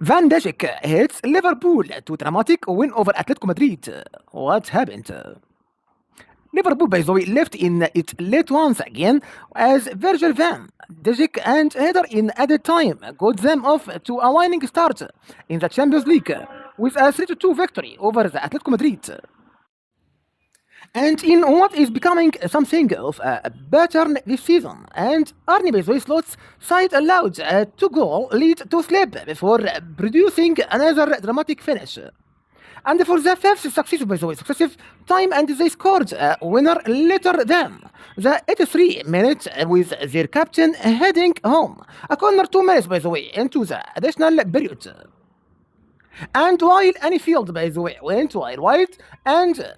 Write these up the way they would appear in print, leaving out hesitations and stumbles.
Van Dijk hits Liverpool to dramatic win over Atletico Madrid. What happened? Liverpool, by the way, left in its late ones again as Virgil van Dijk and header in added time got them off to a winning start in the Champions League with a 3-2 victory over the Atletico Madrid. And in what is becoming something of a pattern this season, and Arne Slot's side allowed a 2-goal lead to slip before producing another dramatic finish. And for the fifth successive time, and they scored a winner later than the 83 minutes with their captain heading home. A corner 2 minutes, into the additional period. And while Anfield, went wide, and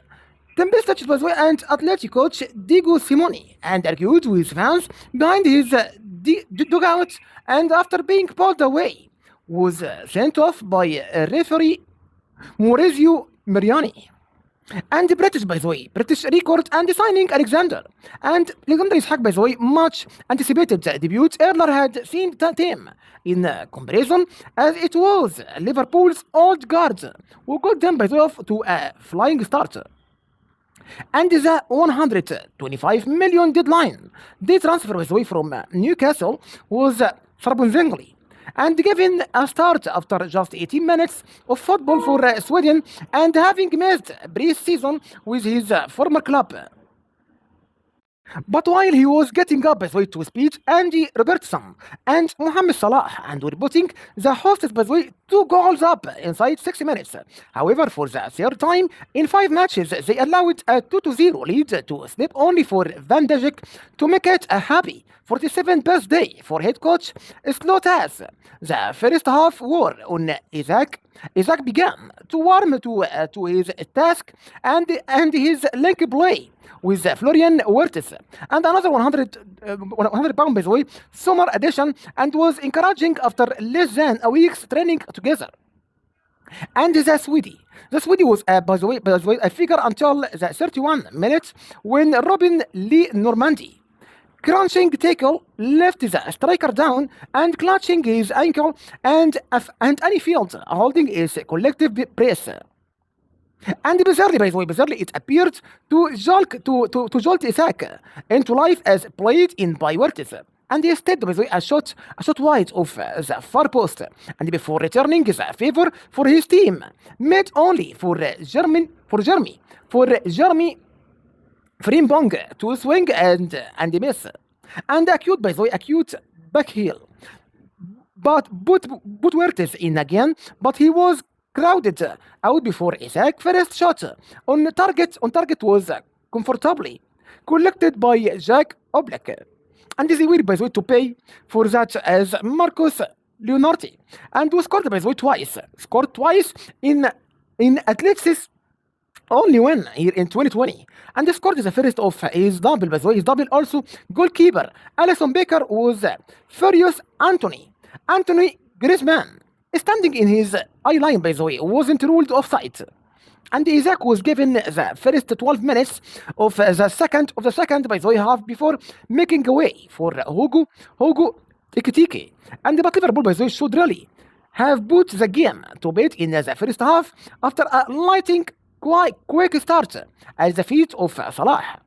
tempestuous, and Atleti coach Diego Simeone and argued with fans behind his dugout, and after being pulled away, was sent off by referee Maurizio Mariani. And British record and signing Alexander Isak, much anticipated debut earlier had seemed tame in comparison, as it was Liverpool's old guard who got them off to a flying start. And the 125 million deadline they transfer from Newcastle was surprisingly and given a start after just 18 minutes of football for Sweden and having missed pre-season with his former club. But while he was getting up to speed, Andy Robertson and Mohamed Salah and were putting the hosts 2 goals up inside 6 minutes. However, for the third time in 5 matches, they allowed a 2-0 lead to slip only for Van Dijk to make it a happy 47th birthday for head coach Slot. As the first half wore on Isak began to warm to his task and his link play with Florian Wirtz and another 100 pound summer edition, and was encouraging after less than a week's training together. And the Swede was a figure until the 31 minutes when Robin Lee Normandy crunching tackle left the striker down and clutching his ankle, and Anfield holding his collective press. And bizarrely, it appeared to jolt Isak into life as played in by Wirtz, and he stepped a shot wide of the far post, and before returning the favor for his team, made only for Jeremy Frimpong to swing and miss, and acute back heel. But put Wirtz in again, but he was crowded out before Isak first shot on target was comfortably collected by Jack Oblak. And they were to pay for that as Marcus Leonardi, and was scored twice in Atleti's only win here in 2020, and he scored the first of his double. His double also goalkeeper Alisson Becker was furious. Anthony Griezmann, standing in his eye line, wasn't ruled offside. And Isak was given the first 12 minutes of the second half before making way for Hugo Ekitike. And but Liverpool should really have put the game to bed in the first half after a lightning quick start at the feet of Salah.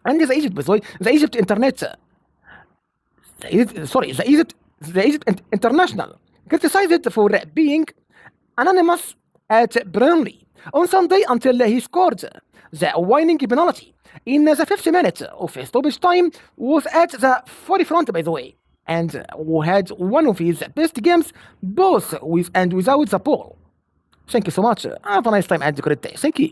And the Egypt International criticized for being anonymous at Burnley on Sunday until he scored the winning penalty in the 50th minute of stoppage time, was at the forefront, and who had one of his best games both with and without the ball. Thank you so much. Have a nice time and a great day. Thank you.